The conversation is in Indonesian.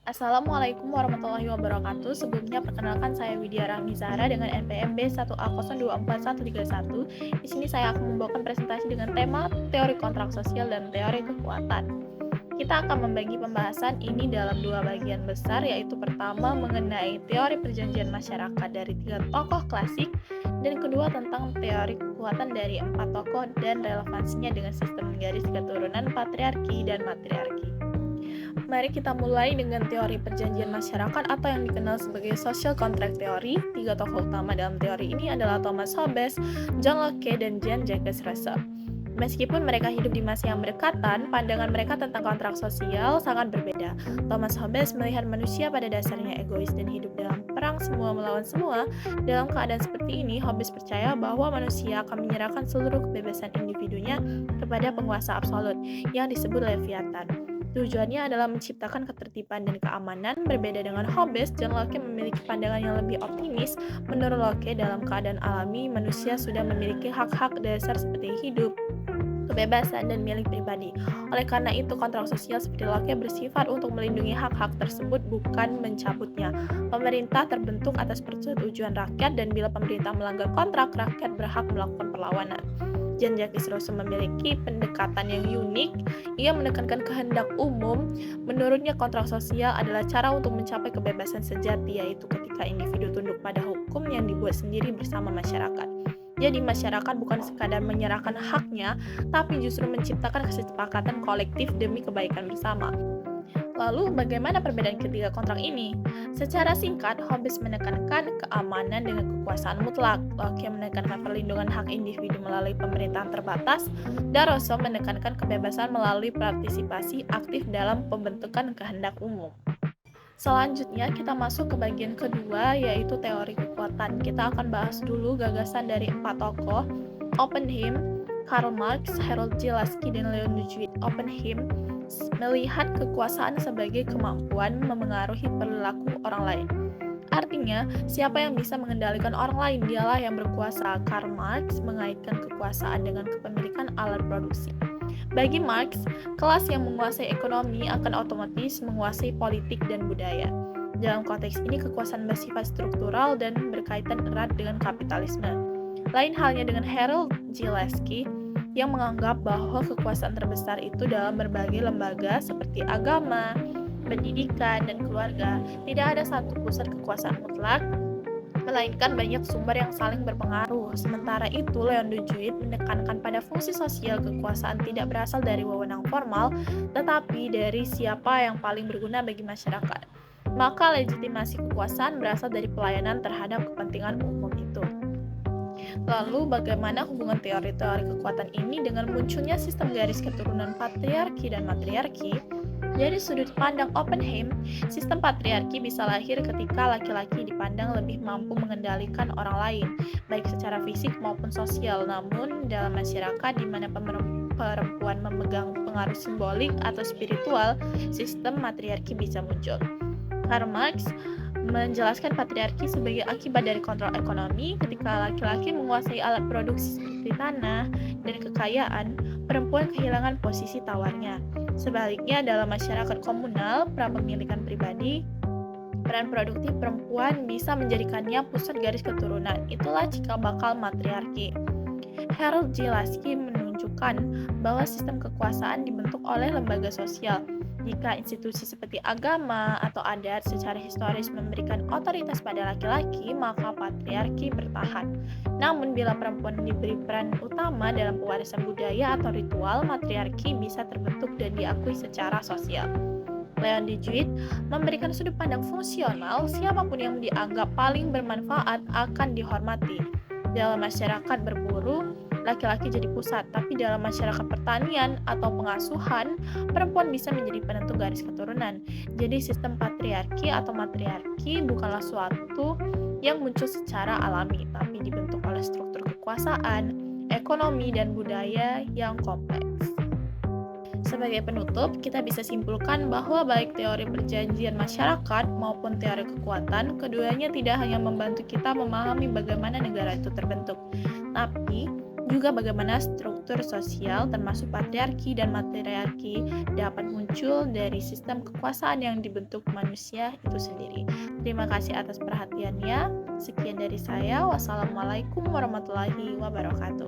Assalamualaikum warahmatullahi wabarakatuh. Sebelumnya perkenalkan saya Widya Rahmi Zahra dengan NPM B1A024131. Di sini saya akan membawakan presentasi dengan tema teori kontrak sosial dan teori kekuatan. Kita akan membagi pembahasan ini dalam dua bagian besar, yaitu pertama mengenai teori perjanjian masyarakat dari tiga tokoh klasik, dan kedua tentang teori kekuatan dari empat tokoh dan relevansinya dengan sistem garis keturunan patriarki dan matriarki. Mari kita mulai dengan teori perjanjian masyarakat atau yang dikenal sebagai social contract theory. Tiga tokoh utama dalam teori ini adalah Thomas Hobbes, John Locke, dan Jean-Jacques Rousseau. Meskipun mereka hidup di masa yang berdekatan, pandangan mereka tentang kontrak sosial sangat berbeda. Thomas Hobbes melihat manusia pada dasarnya egois dan hidup dalam perang semua melawan semua. Dalam keadaan seperti ini, Hobbes percaya bahwa manusia akan menyerahkan seluruh kebebasan individunya kepada penguasa absolut yang disebut Leviathan. Tujuannya adalah menciptakan ketertiban dan keamanan. Berbeda dengan Hobbes, John Locke memiliki pandangan yang lebih optimis. Menurut Locke, dalam keadaan alami, manusia sudah memiliki hak-hak dasar seperti hidup, kebebasan, dan milik pribadi. Oleh karena itu, kontrak sosial seperti Locke bersifat untuk melindungi hak-hak tersebut, bukan mencabutnya. Pemerintah terbentuk atas persetujuan rakyat, dan bila pemerintah melanggar kontrak, rakyat berhak melakukan perlawanan. Jean-Jacques Rousseau memiliki pendekatan yang unik. Ia menekankan kehendak umum. Menurutnya, kontrak sosial adalah cara untuk mencapai kebebasan sejati, yaitu ketika individu tunduk pada hukum yang dibuat sendiri bersama masyarakat. Jadi, masyarakat bukan sekadar menyerahkan haknya, tapi justru menciptakan kesepakatan kolektif demi kebaikan bersama. Lalu, bagaimana perbedaan ketiga kontrak ini? Secara singkat, Hobbes menekankan keamanan dengan kekuasaan mutlak, Locke menekankan perlindungan hak individu melalui pemerintahan terbatas, dan Rousseau menekankan kebebasan melalui partisipasi aktif dalam pembentukan kehendak umum. Selanjutnya, kita masuk ke bagian kedua, yaitu teori kekuatan. Kita akan bahas dulu gagasan dari empat tokoh, Oppenheim, Karl Marx, Harold J. Lasky, dan Leon Degroote. Oppenheim melihat kekuasaan sebagai kemampuan memengaruhi perilaku orang lain. Artinya, siapa yang bisa mengendalikan orang lain, dialah yang berkuasa. Karl Marx mengaitkan kekuasaan dengan kepemilikan alat produksi. Bagi Marx, kelas yang menguasai ekonomi akan otomatis menguasai politik dan budaya. Dalam konteks ini, kekuasaan bersifat struktural dan berkaitan erat dengan kapitalisme. Lain halnya dengan Harold J. Lasky, yang menganggap bahwa kekuasaan terbesar itu dalam berbagai lembaga seperti agama, pendidikan, dan keluarga. Tidak ada satu pusat kekuasaan mutlak, melainkan banyak sumber yang saling berpengaruh. Sementara itu, Leon Degroote menekankan pada fungsi sosial. Kekuasaan tidak berasal dari wewenang formal, tetapi dari siapa yang paling berguna bagi masyarakat. Maka legitimasi kekuasaan berasal dari pelayanan terhadap kepentingan umum itu. Lalu, bagaimana hubungan teori-teori kekuatan ini dengan munculnya sistem garis keturunan patriarki dan matriarki? Dari sudut pandang Oppenheim, sistem patriarki bisa lahir ketika laki-laki dipandang lebih mampu mengendalikan orang lain, baik secara fisik maupun sosial. Namun, dalam masyarakat di mana perempuan memegang pengaruh simbolik atau spiritual, sistem matriarki bisa muncul. Karl Marx menjelaskan patriarki sebagai akibat dari kontrol ekonomi. Ketika laki-laki menguasai alat produksi seperti tanah dan kekayaan, perempuan kehilangan posisi tawarnya. Sebaliknya, dalam masyarakat komunal prapemilikan pribadi, peran produktif perempuan bisa menjadikannya pusat garis keturunan. Itulah cikal bakal matriarki. Harold J. Lasky menunjukkan bahwa sistem kekuasaan dibentuk oleh lembaga sosial. Jika institusi seperti agama atau adat secara historis memberikan otoritas pada laki-laki, maka patriarki bertahan. Namun, bila perempuan diberi peran utama dalam pewarisan budaya atau ritual, matriarki bisa terbentuk dan diakui secara sosial. Leon Degroote memberikan sudut pandang fungsional. Siapapun yang dianggap paling bermanfaat akan dihormati. Dalam masyarakat berburu, laki-laki jadi pusat, tapi dalam masyarakat pertanian atau pengasuhan, perempuan bisa menjadi penentu garis keturunan. Jadi sistem patriarki atau matriarki bukanlah suatu yang muncul secara alami, tapi dibentuk oleh struktur kekuasaan, ekonomi, dan budaya yang kompleks. Sebagai penutup, kita bisa simpulkan bahwa baik teori perjanjian masyarakat maupun teori kekuatan, keduanya tidak hanya membantu kita memahami bagaimana negara itu terbentuk, tapi juga bagaimana struktur sosial termasuk patriarki dan matriarki dapat muncul dari sistem kekuasaan yang dibentuk manusia itu sendiri. Terima kasih atas perhatiannya. Sekian dari saya. Wassalamualaikum warahmatullahi wabarakatuh.